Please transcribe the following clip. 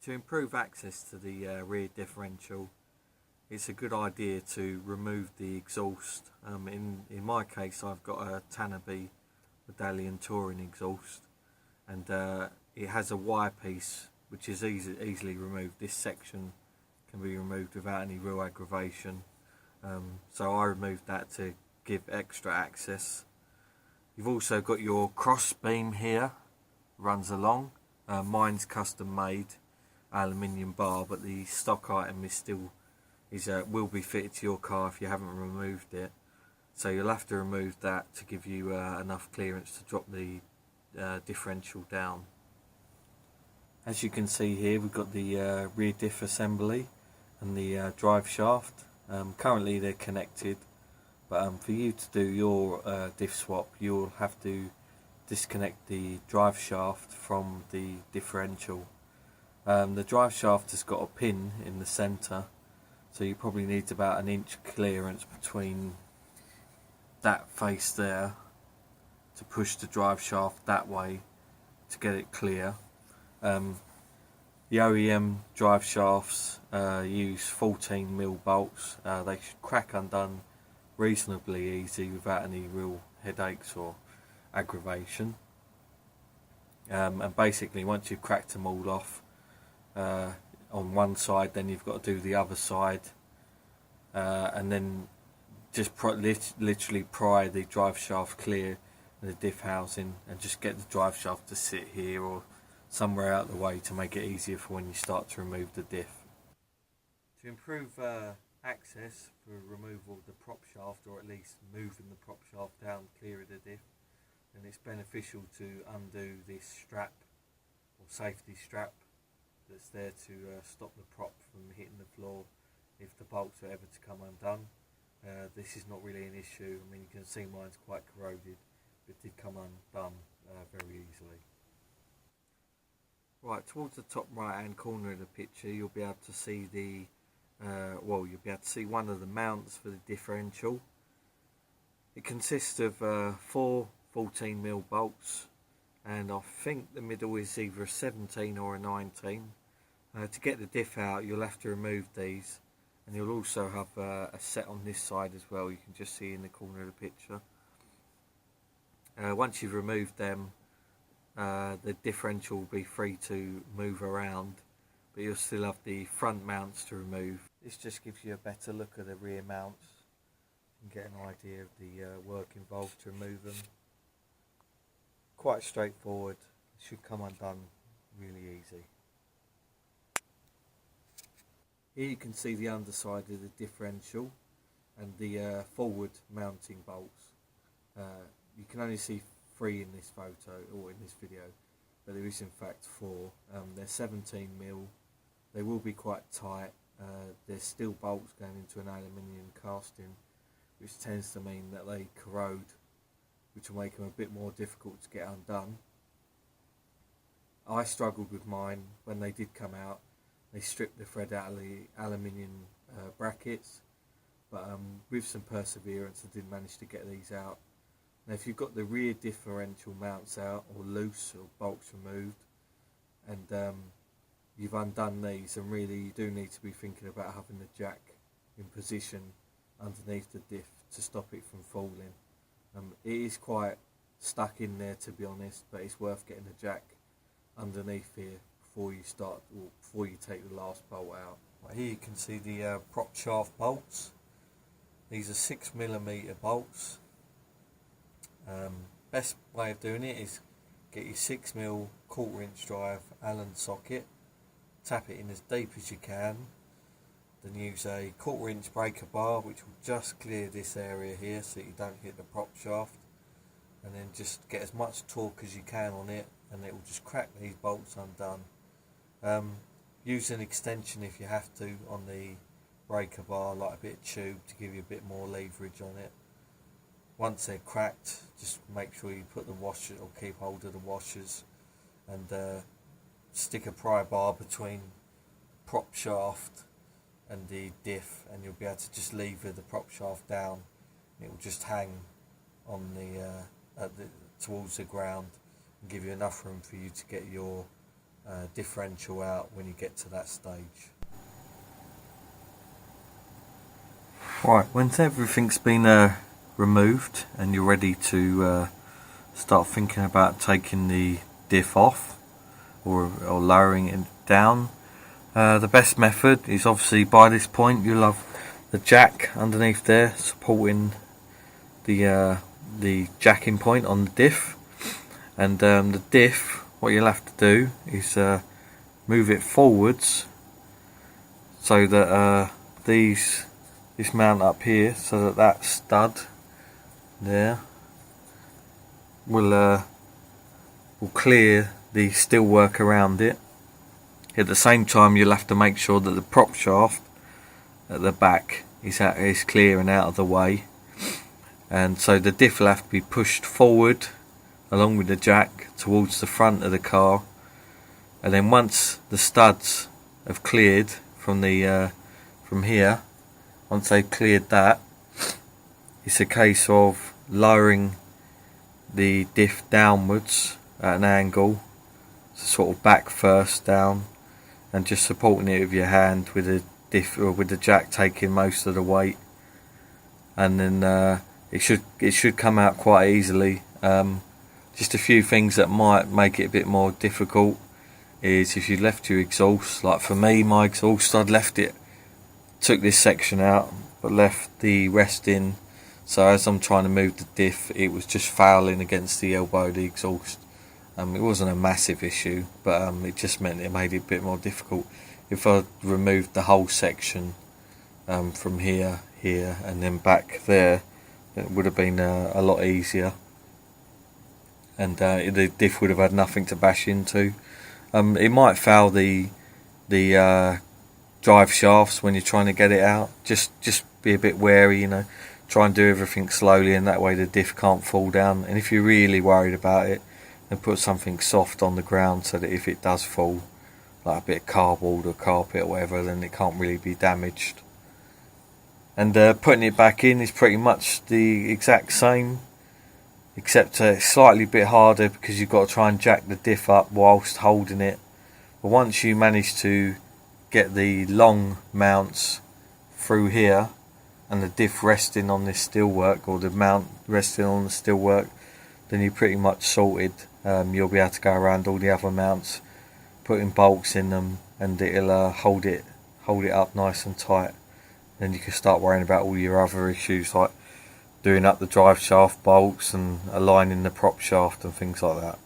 To improve access to the rear differential, it's a good idea to remove the exhaust. In my case, I've got a Tanabe Medallion Touring exhaust, and it has a wire piece which is easily removed. This section can be removed without any real aggravation, so I removed that to give extra access. You've also got your cross beam here, runs along. Mine's custom made aluminium bar, but the stock item will be fitted to your car if you haven't removed it. So you'll have to remove that to give you enough clearance to drop the differential down. As you can see here, we've got the rear diff assembly and the drive shaft. Currently they're connected, but for you to do your diff swap, you'll have to disconnect the drive shaft from the differential. The drive shaft has got a pin in the centre, so you probably need about an inch clearance between that face there to push the drive shaft that way to get it clear. The OEM drive shafts use 14mm bolts. They should crack undone reasonably easy without any real headaches or aggravation. And basically, once you've cracked them all off on one side, then you've got to do the other side, and then just literally pry the drive shaft clear of the diff housing, and just get the drive shaft to sit here or somewhere out of the way to make it easier for when you start to remove the diff. To improve access for removal of the prop shaft, or at least moving the prop shaft down clear of the diff, then it's beneficial to undo this strap or safety strap that's there to stop the prop from hitting the floor if the bolts are ever to come undone. This is not really an issue. I mean, you can see mine's quite corroded, but it did come undone very easily. Right, towards the top right hand corner of the picture, you'll be able to see you'll be able to see one of the mounts for the differential. It consists of 4 14mm bolts, and I think the middle is either a 17 or a 19. To get the diff out, you'll have to remove these, and you'll also have a set on this side as well. You can just see in the corner of the picture. Once you've removed them, the differential will be free to move around, but you'll still have the front mounts to remove. This just gives you a better look at the rear mounts and get an idea of the work involved to remove them. Quite straightforward. It should come undone really easy. Here you can see the underside of the differential and the forward mounting bolts. You can only see 3 in this photo or in this video, but there is in fact 4. They're 17mm. They will be quite tight. There's still bolts going into an aluminium casting, which tends to mean that they corrode, which will make them a bit more difficult to get undone. I struggled with mine when they did come out. They stripped the thread out of the aluminium brackets, but with some perseverance I did manage to get these out. Now if you've got the rear differential mounts out or loose or bolts removed, and you've undone these, and really you do need to be thinking about having the jack in position underneath the diff to stop it from falling. It is quite stuck in there, to be honest, but it's worth getting the jack underneath here before you take the last bolt out. Right, here you can see the prop shaft bolts. These are 6mm bolts. Best way of doing it is get your 6mm 1/4 inch drive Allen socket, tap it in as deep as you can, then use a 1/4 inch breaker bar which will just clear this area here so that you don't hit the prop shaft, and then just get as much torque as you can on it, and it will just crack these bolts undone. Use an extension if you have to on the breaker bar, like a bit of tube, to give you a bit more leverage on it. Once they're cracked, just make sure you put the washer, or keep hold of the washers, and stick a pry bar between prop shaft and the diff, and you'll be able to just lever the prop shaft down. It will just hang on towards the ground and give you enough room for you to get your differential out when you get to that stage. Right, once everything's been removed and you're ready to start thinking about taking the diff off or lowering it down, the best method is obviously, by this point you'll have the jack underneath there supporting the jacking point on the diff, and the diff, what you'll have to do is move it forwards so that this mount up here, so that stud there will clear the steelwork around it. At the same time, you'll have to make sure that the prop shaft at the back is clear and out of the way, and so the diff will have to be pushed forward along with the jack towards the front of the car, and then once the studs have cleared from here, once they've cleared that, it's a case of lowering the diff downwards at an angle, so sort of back first down, and just supporting it with your hand with the diff, or with the jack taking most of the weight, and then it should come out quite easily. Just a few things that might make it a bit more difficult is if you left your exhaust, like for me, my exhaust, took this section out but left the rest in, so as I'm trying to move the diff, it was just fouling against the elbow of the exhaust. It wasn't a massive issue, but it just meant it made it a bit more difficult. If I removed the whole section from here, and then back there, it would have been a lot easier, and the diff would have had nothing to bash into. It might foul the drive shafts when you're trying to get it out. Just be a bit wary, try and do everything slowly, and that way the diff can't fall down. And if you're really worried about it, then put something soft on the ground so that if it does fall, like a bit of cardboard or carpet or whatever, then it can't really be damaged. And putting it back in is pretty much the exact same, except it's slightly bit harder because you've got to try and jack the diff up whilst holding it. But once you manage to get the long mounts through here and the diff resting on this steelwork, or the mount resting on the steelwork, then you're pretty much sorted. You'll be able to go around all the other mounts, putting bolts in them, and it'll hold it up nice and tight. Then you can start worrying about all your other issues, like doing up the drive shaft bolts and aligning the prop shaft and things like that.